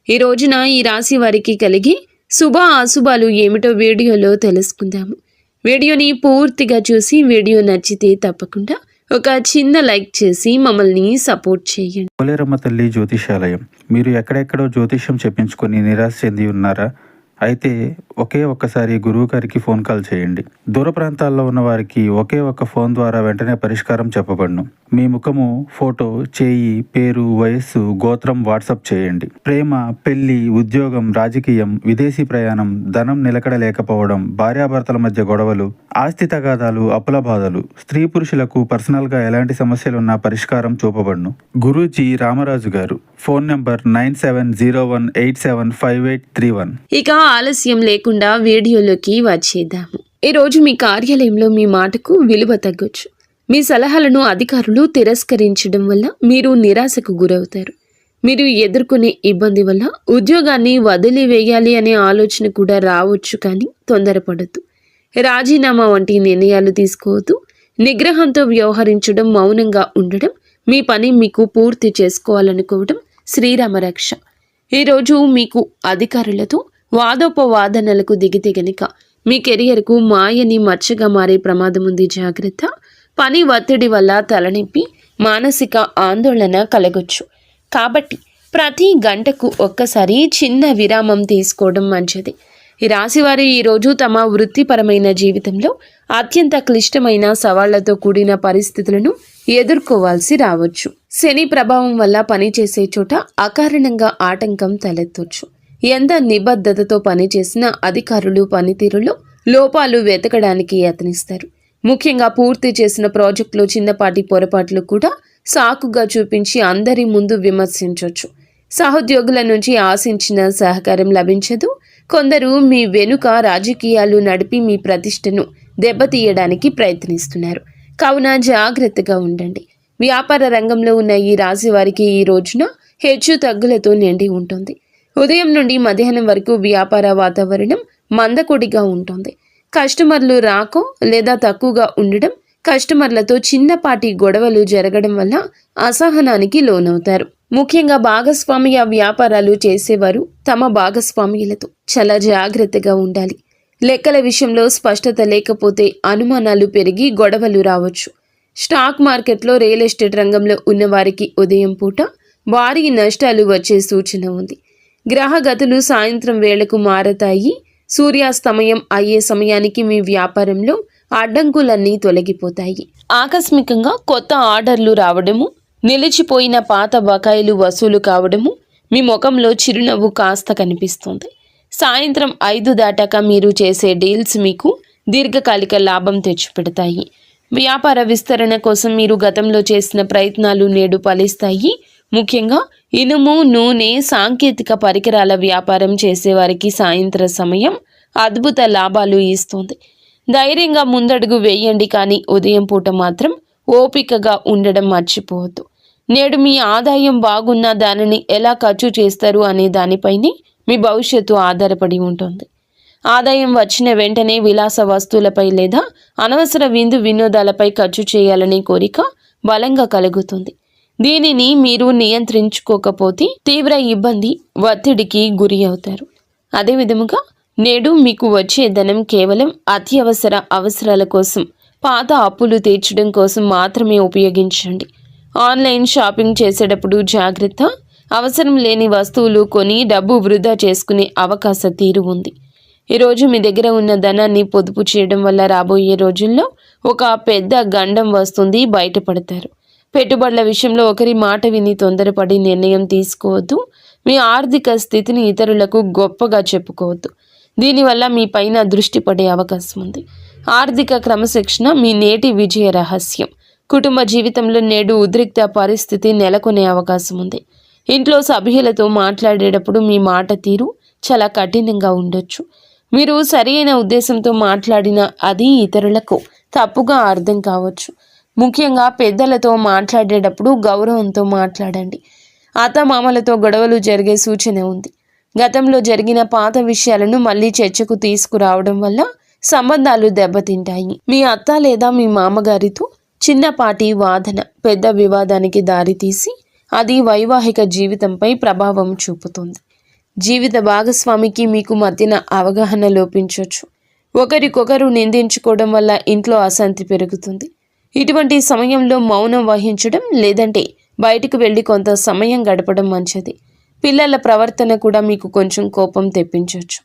ఈ రోజున ఈ రాశి వారికి కలిగి శుభ అశుభాలు ఏమిటో వీడియోలో తెలుసుకుందాము. వీడియోని పూర్తిగా చూసి వీడియో నచ్చితే తప్పకుండా ఒక చిన్న లైక్ చేసి మమ్మల్ని సపోర్ట్ చేయండి. పోలేరమ్మ తల్లి జ్యోతిషాలయం. మీరు ఎక్కడెక్కడో జ్యోతిష్యం చెప్పించుకొని నిరాశ చెంది ఉన్నారా? అయితే ఒక్కసారి గురువు గారికి ఫోన్ కాల్ చేయండి. దూర ప్రాంతాల్లో ఉన్న వారికి ఒకే ఒక్క ఫోన్ ద్వారా వెంటనే పరిష్కారం చెప్పబడును. మీ ముఖము, ఫోటో, చేయి, పేరు, వయస్సు, గోత్రం వాట్సాప్ చేయండి. ప్రేమ, పెళ్లి, ఉద్యోగం, రాజకీయం, విదేశీ ప్రయాణం, ధనం నిలకడ లేకపోవడం, భార్యాభర్తల మధ్య గొడవలు, ఆస్తి తగాదాలు, అప్పుల బాధలు, స్త్రీ పురుషులకు పర్సనల్ గా ఎలాంటి సమస్యలున్నా పరిష్కారం చూపబడును. గురూజీ రామరాజు గారు. Phone number 9701875831. ఇక ఆలస్యం లేకుండా వీడియోలోకి వచ్చేద్దాము. ఈరోజు మీ కార్యాలయంలో మీ మాటకు విలువ తగ్గొచ్చు. మీ సలహాలను అధికారులు తిరస్కరించడం వల్ల మీరు నిరాశకు గురవుతారు. మీరు ఎదుర్కొనే ఇబ్బంది వల్ల ఉద్యోగాన్ని వదిలివేయాలి అనే ఆలోచన కూడా రావచ్చు, కానీ తొందరపడద్దు. రాజీనామా వంటి నిర్ణయాలు తీసుకోవద్దు. నిగ్రహంతో వ్యవహరించడం, మౌనంగా ఉండడం, మీ పని మీకు పూర్తి చేసుకోవాలనుకోవడం శ్రీరామ రక్ష. ఈరోజు మీకు అధికారులతో వాదోపవాదనలకు దిగితే గనుక మీ కెరియర్కు మాయని మచ్చగా మారే ప్రమాదం ఉంది. జాగ్రత్త. పని ఒత్తిడి వల్ల తలనొప్పి, మానసిక ఆందోళన కలగొచ్చు. కాబట్టి ప్రతి గంటకు ఒక్కసారి చిన్న విరామం తీసుకోవడం మంచిది. ఈ రాశివారు ఈరోజు తమ వృత్తిపరమైన జీవితంలో అత్యంత క్లిష్టమైన సవాళ్లతో కూడిన పరిస్థితులను ఎదుర్కోవాల్సి రావచ్చు. శని ప్రభావం వల్ల పనిచేసే చోట అకారణంగా ఆటంకం తలెత్తొచ్చు. ఎంత నిబద్ధతతో పనిచేసినా అధికారులు పనితీరులో లోపాలు వెతకడానికి యత్నిస్తారు. ముఖ్యంగా పూర్తి చేసిన ప్రాజెక్టులో చిన్నపాటి పొరపాట్లు కూడా సాకుగా చూపించి అందరి ముందు విమర్శించవచ్చు. సహోద్యోగుల నుంచి ఆశించిన సహకారం లభించదు. కొందరు మీ వెనుక రాజకీయాలు నడిపి మీ ప్రతిష్టను దెబ్బతీయడానికి ప్రయత్నిస్తున్నారు. కావున జాగ్రత్తగా ఉండండి. వ్యాపార రంగంలో ఉన్న ఈ రాశి వారికి ఈ రోజున హెచ్చు తగ్గులతో నిండి ఉంటుంది. ఉదయం నుండి మధ్యాహ్నం వరకు వ్యాపార వాతావరణం మందకొడిగా ఉంటుంది. కస్టమర్లు రాకో లేదా తక్కువగా ఉండడం, కస్టమర్లతో చిన్నపాటి గొడవలు జరగడం వల్ల అసహనానికి లోనవుతారు. ముఖ్యంగా భాగస్వామ్య వ్యాపారాలు చేసేవారు తమ భాగస్వామ్యులతో చాలా జాగ్రత్తగా ఉండాలి. లెక్కల విషయంలో స్పష్టత లేకపోతే అనుమానాలు పెరిగి గొడవలు రావచ్చు. స్టాక్ మార్కెట్లో, రియల్ ఎస్టేట్ రంగంలో ఉన్నవారికి ఉదయం పూట భారీ నష్టాలు వచ్చే సూచన ఉంది. గ్రహగతులు సాయంత్రం వేళకు మారతాయి. సూర్యాస్తమయం అయ్యే సమయానికి మీ వ్యాపారంలో అడ్డంకులన్నీ తొలగిపోతాయి. ఆకస్మికంగా కొత్త ఆర్డర్లు రావడము, నిలిచిపోయిన పాత బకాయిలు వసూలు కావడము, మీ ముఖంలో చిరునవ్వు కాస్త కనిపిస్తుంది. సాయంత్రం 5 దాటాక మీరు చేసే డీల్స్ మీకు దీర్ఘకాలిక లాభం తెచ్చిపెడతాయి. వ్యాపార విస్తరణ కోసం మీరు గతంలో చేసిన ప్రయత్నాలు నేడు ఫలిస్తాయి. ముఖ్యంగా ఇనుము, నూనె, సాంకేతిక పరికరాల వ్యాపారం చేసేవారికి సాయంత్ర సమయం అద్భుత లాభాలు ఇస్తుంది. ధైర్యంగా ముందడుగు వేయండి, కానీ ఉదయం పూట మాత్రం ఓపికగా ఉండడం మర్చిపోవద్దు. నేడు మీ ఆదాయం బాగున్నా దానిని ఎలా ఖర్చు చేస్తారు అనే దానిపైనే మీ భవిష్యత్తు ఆధారపడి ఉంటుంది. ఆదాయం వచ్చిన వెంటనే విలాస వస్తువులపై లేదా అనవసర విందు వినోదాలపై ఖర్చు చేయాలనే కోరిక బలంగా కలుగుతుంది. దీనిని మీరు నియంత్రించుకోకపోతే తీవ్ర ఇబ్బంది, ఒత్తిడికి గురి అవుతారు. అదేవిధముగా నేడు మీకు వచ్చే ధనం కేవలం అత్యవసర అవసరాల కోసం, పాత అప్పులు తీర్చడం కోసం మాత్రమే ఉపయోగించండి. ఆన్లైన్ షాపింగ్ చేసేటప్పుడు జాగ్రత్త. అవసరం లేని వస్తువులు కొని డబ్బు వృధా చేసుకునే అవకాశ తీరు ఉంది. ఈరోజు మీ దగ్గర ఉన్న ధనాన్ని పొదుపు చేయడం వల్ల రాబోయే రోజుల్లో ఒక పెద్ద గండం వస్తుంది, బయటపడతారు. పెట్టుబడుల విషయంలో ఒకరి మాట విని తొందరపడి నిర్ణయం తీసుకోవద్దు. మీ ఆర్థిక స్థితిని ఇతరులకు గొప్పగా చెప్పుకోవద్దు. దీనివల్ల మీ పైన దృష్టి పడే అవకాశం ఉంది. ఆర్థిక క్రమశిక్షణ మీ నేటి విజయ రహస్యం. కుటుంబ జీవితంలో నేడు ఉద్రిక్త పరిస్థితి నెలకొనే అవకాశం ఉంది. ఇంట్లో సభ్యులతో మాట్లాడేటప్పుడు మీ మాట తీరు చాలా కఠినంగా ఉండొచ్చు. మీరు సరైన ఉద్దేశంతో మాట్లాడినా అది ఇతరులకు తప్పుగా అర్థం కావచ్చు. ముఖ్యంగా పెద్దలతో మాట్లాడేటప్పుడు గౌరవంతో మాట్లాడండి. అత్తమామలతో గొడవలు జరిగే సూచన ఉంది. గతంలో జరిగిన పాత విషయాలను మళ్ళీ చర్చకు తీసుకురావడం వల్ల సంబంధాలు దెబ్బతింటాయి. మీ అత్త లేదా మీ మామగారితో చిన్నపాటి వాదన పెద్ద వివాదానికి దారితీసి అది వైవాహిక జీవితంపై ప్రభావం చూపుతుంది. జీవిత భాగస్వామికి మీకు మధ్యన అవగాహన లోపించవచ్చు. ఒకరికొకరు నిందించుకోవడం వల్ల ఇంట్లో అశాంతి పెరుగుతుంది. ఇటువంటి సమయంలో మౌనం వహించడం లేదంటే బయటకు వెళ్ళి కొంత సమయం గడపడం మంచిది. పిల్లల ప్రవర్తన కూడా మీకు కొంచెం కోపం తెప్పించవచ్చు.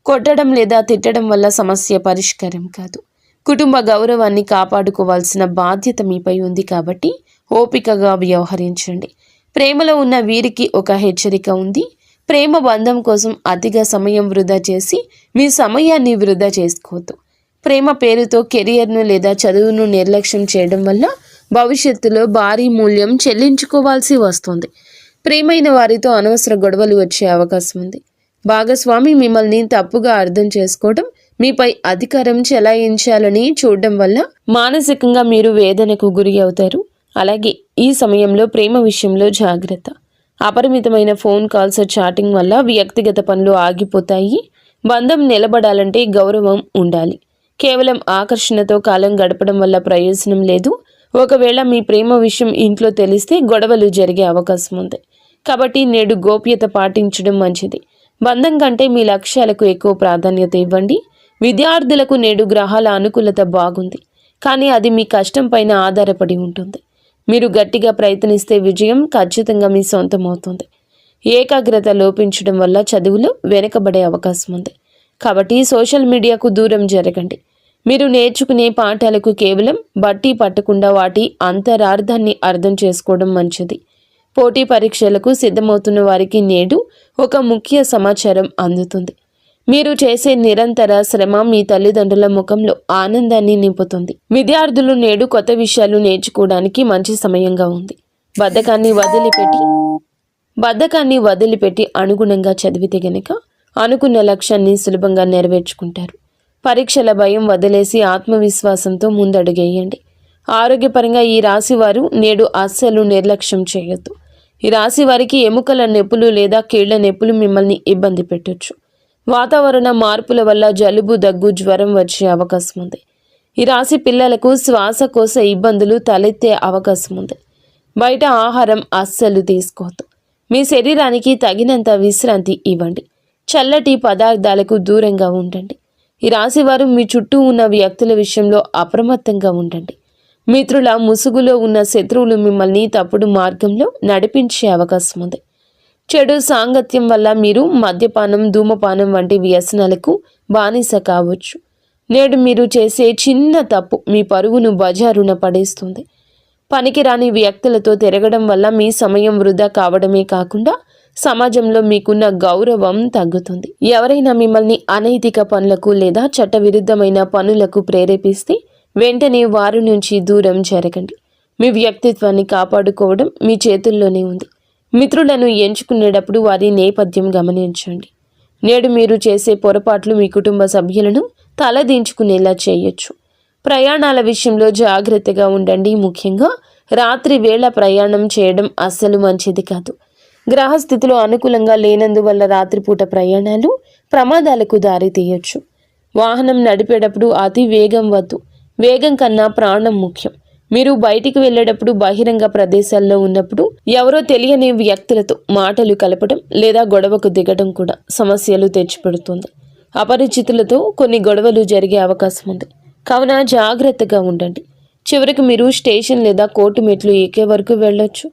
కొట్టడం లేదా తిట్టడం వల్ల సమస్య పరిష్కారం కాదు. కుటుంబ గౌరవాన్ని కాపాడుకోవాల్సిన బాధ్యత మీపై ఉంది కాబట్టి ఓపికగా వ్యవహరించండి. ప్రేమలో ఉన్న వీరికి ఒక హెచ్చరిక ఉంది. ప్రేమ బంధం కోసం అతిగా సమయం వృధా చేసి మీ సమయాన్ని వృధా చేసుకోవద్దు. ప్రేమ పేరుతో కెరియర్ను లేదా చదువును నిర్లక్ష్యం చేయడం వల్ల భవిష్యత్తులో భారీ మూల్యం చెల్లించుకోవాల్సి వస్తుంది. ప్రేమైన వారితో అనవసర గొడవలు వచ్చే అవకాశం ఉంది. భాగస్వామి మిమ్మల్ని తప్పుగా అర్థం చేసుకోవడం, మీపై అధికారం చెలాయించాలని చూడడం వల్ల మానసికంగా మీరు వేదనకు గురి అవుతారు. అలాగే ఈ సమయంలో ప్రేమ విషయంలో జాగ్రత్త. అపరిమితమైన ఫోన్ కాల్స్, చాటింగ్ వల్ల వ్యక్తిగత పనులు ఆగిపోతాయి. బంధం నిలబడాలంటే గౌరవం ఉండాలి. కేవలం ఆకర్షణతో కాలం గడపడం వల్ల ప్రయోజనం లేదు. ఒకవేళ మీ ప్రేమ విషయం ఇంట్లో తెలిస్తే గొడవలు జరిగే అవకాశం ఉంది. కాబట్టి నేడు గోప్యత పాటించడం మంచిది. బంధం కంటే మీ లక్ష్యాలకు ఎక్కువ ప్రాధాన్యత ఇవ్వండి. విద్యార్థులకు నేడు గ్రహాల అనుకూలత బాగుంది, కానీ అది మీ కష్టం పైన ఆధారపడి ఉంటుంది. మీరు గట్టిగా ప్రయత్నిస్తే విజయం ఖచ్చితంగా మీ సొంతం అవుతుంది. ఏకాగ్రత లోపించడం వల్ల చదువులో వెనకబడే అవకాశం ఉంది. కాబట్టి సోషల్ మీడియాకు దూరం జరగండి. మీరు నేర్చుకునే పాఠాలకు కేవలం బట్టి పట్టకుండా వాటి అంతరార్థాన్ని అర్థం చేసుకోవడం మంచిది. పోటీ పరీక్షలకు సిద్ధమవుతున్న వారికి నేడు ఒక ముఖ్య సమాచారం అందుతుంది. మీరు చేసే నిరంతర శ్రమ మీ తల్లిదండ్రుల ముఖంలో ఆనందాన్ని నింపుతుంది. విద్యార్థులు నేడు కొత్త విషయాలు నేర్చుకోవడానికి మంచి సమయంగా ఉంది. బద్ధకాన్ని వదిలిపెట్టి అనుగుణంగా చదివితే గనక అనుకున్న లక్ష్యాన్ని సులభంగా నెరవేర్చుకుంటారు. పరీక్షల భయం వదిలేసి ఆత్మవిశ్వాసంతో ముందడుగేయండి. ఆరోగ్యపరంగా ఈ రాశి వారు నేడు అస్సలు నిర్లక్ష్యం చేయొద్దు. ఈ రాశి వారికి ఎముకల నొప్పులు లేదా కీళ్ల నొప్పులు మిమ్మల్ని ఇబ్బంది పెట్టొచ్చు. వాతావరణ మార్పుల వల్ల జలుబు, దగ్గు, జ్వరం వచ్చే అవకాశం ఉంది. ఈ రాశి పిల్లలకు శ్వాసకోశ ఇబ్బందులు తలెత్తే అవకాశం ఉంది. బయట ఆహారం అస్సలు తీసుకోవద్దు. మీ శరీరానికి తగినంత విశ్రాంతి ఇవ్వండి. చల్లటి పదార్థాలకు దూరంగా ఉండండి. ఈ రాశివారు మీ చుట్టూ ఉన్న వ్యక్తుల విషయంలో అప్రమత్తంగా ఉండండి. మిత్రుల ముసుగులో ఉన్న శత్రువులు మిమ్మల్ని తప్పుడు మార్గంలో నడిపించే అవకాశం ఉంది. చెడు సాంగత్యం వల్ల మీరు మద్యపానం, ధూమపానం వంటి వ్యసనాలకు బానిస కావచ్చు. నేడు మీరు చేసే చిన్న తప్పు మీ పరువును బజారున పడేస్తుంది. పనికిరాని వ్యక్తులతో తిరగడం వల్ల మీ సమయం వృధా కావడమే కాకుండా సమాజంలో మీకున్న గౌరవం తగ్గుతుంది. ఎవరైనా మిమ్మల్ని అనైతిక పనులకు లేదా చట్టవిరుద్ధమైన పనులకు ప్రేరేపిస్తే వెంటనే వారి నుంచి దూరం జరగండి. మీ వ్యక్తిత్వాన్ని కాపాడుకోవడం మీ చేతుల్లోనే ఉంది. మిత్రులను ఎంచుకునేటప్పుడు వారి నేపథ్యం గమనించండి. నేడు మీరు చేసే పొరపాట్లు మీ కుటుంబ సభ్యులను తలదించుకునేలా చేయొచ్చు. ప్రయాణాల విషయంలో జాగ్రత్తగా ఉండండి. ముఖ్యంగా రాత్రి వేళ ప్రయాణం చేయడం అస్సలు మంచిది కాదు. గ్రహస్థితిలో అనుకూలంగా లేనందువల్ల రాత్రిపూట ప్రయాణాలు ప్రమాదాలకు దారితీయొచ్చు. వాహనం నడిపేటప్పుడు అతి వేగం వద్దు. వేగం కన్నా ప్రాణం ముఖ్యం. మీరు బయటికి వెళ్ళేటప్పుడు బహిరంగ ప్రదేశాల్లో ఉన్నప్పుడు ఎవరో తెలియని వ్యక్తులతో మాటలు కలపడం లేదా గొడవకు దిగడం కూడా సమస్యలు తెచ్చిపెడుతుంది. అపరిచితులతో కొన్ని గొడవలు జరిగే అవకాశం ఉంది. కావున జాగ్రత్తగా ఉండండి. చివరికి మీరు స్టేషన్ లేదా కోర్టు మెట్లు ఎక్కే వరకు వెళ్ళొచ్చు.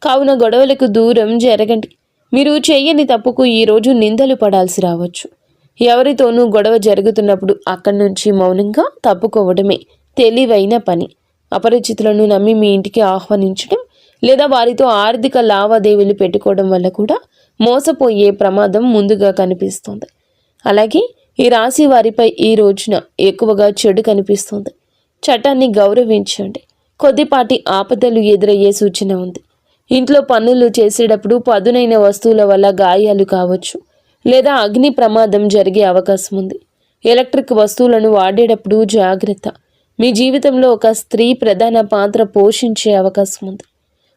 కావున గొడవలకు దూరం జరగండి. మీరు చేయని తప్పుకు ఈరోజు నిందలు పడాల్సి రావచ్చు. ఎవరితోనూ గొడవ జరుగుతున్నప్పుడు అక్కడి నుంచి మౌనంగా తప్పుకోవడమే తెలివైన పని. అపరిచితులను నమ్మి మీ ఇంటికి ఆహ్వానించడం లేదా వారితో ఆర్థిక లావాదేవీలు పెట్టుకోవడం వల్ల కూడా మోసపోయే ప్రమాదం ముందుగా కనిపిస్తుంది. అలాగే ఈ రాశి వారిపై ఈ రోజున ఎక్కువగా చెడు కనిపిస్తుంది. చట్టాన్ని గౌరవించండి. కొద్దిపాటి ఆపదలు ఎదురయ్యే సూచన ఉంది. ఇంట్లో పనులు చేసేటప్పుడు పదునైన వస్తువుల వల్ల గాయాలు కావచ్చు లేదా అగ్ని ప్రమాదం జరిగే అవకాశం ఉంది. ఎలక్ట్రిక్ వస్తువులను వాడేటప్పుడు జాగ్రత్త. మీ జీవితంలో ఒక స్త్రీ ప్రధాన పాత్ర పోషించే అవకాశం ఉంది.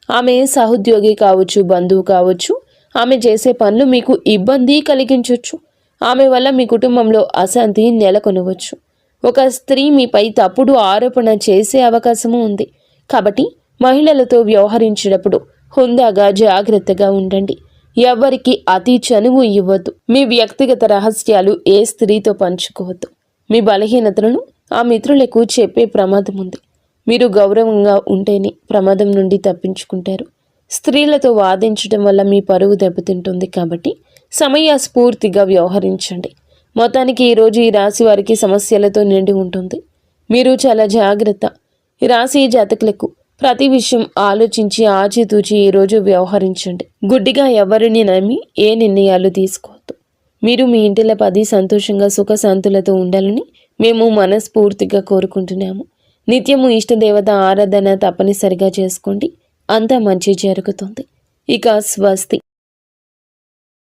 ఆమె సహోద్యోగి కావచ్చు, బంధువు కావచ్చు. ఆమె చేసే పనులు మీకు ఇబ్బంది కలిగించవచ్చు. ఆమె వల్ల మీ కుటుంబంలో అశాంతి నెలకొనవచ్చు. ఒక స్త్రీ మీపై తప్పుడు ఆరోపణ చేసే అవకాశము ఉంది. కాబట్టి మహిళలతో వ్యవహరించేటప్పుడు హుందాగా జాగ్రత్తగా ఉండండి. ఎవరికి అతి చనువు ఇవ్వద్దు. మీ వ్యక్తిగత రహస్యాలు ఏ స్త్రీతో పంచుకోవద్దు. మీ బలహీనతలను ఆ మిత్రులకు చెప్పే ప్రమాదం ఉంది. మీరు గౌరవంగా ఉంటేనే ప్రమాదం నుండి తప్పించుకుంటారు. స్త్రీలతో వాదించడం వల్ల మీ పరువు దెబ్బతింటుంది కాబట్టి సమయస్ఫూర్తిగా వ్యవహరించండి. మొత్తానికి ఈరోజు ఈ రాశి వారికి సమస్యలతో నిండి ఉంటుంది. మీరు చాలా జాగ్రత్త. ఈ రాశి జాతకులకు ప్రతి విషయం ఆలోచించి ఆచితూచి ఈరోజు వ్యవహరించండి. గుడ్డిగా ఎవరిని నమ్మి ఏ నిర్ణయాలు తీసుకోవద్దు. మీరు మీ ఇంటిలో 10 సంతోషంగా సుఖశాంతులతో ఉండాలని మేము మనస్ఫూర్తిగా కోరుకుంటున్నాము. నిత్యము ఇష్టదేవత ఆరాధన తప్పనిసరిగా చేసుకోండి. అంతా మంచి జరుగుతుంది. ఇక స్వస్తి.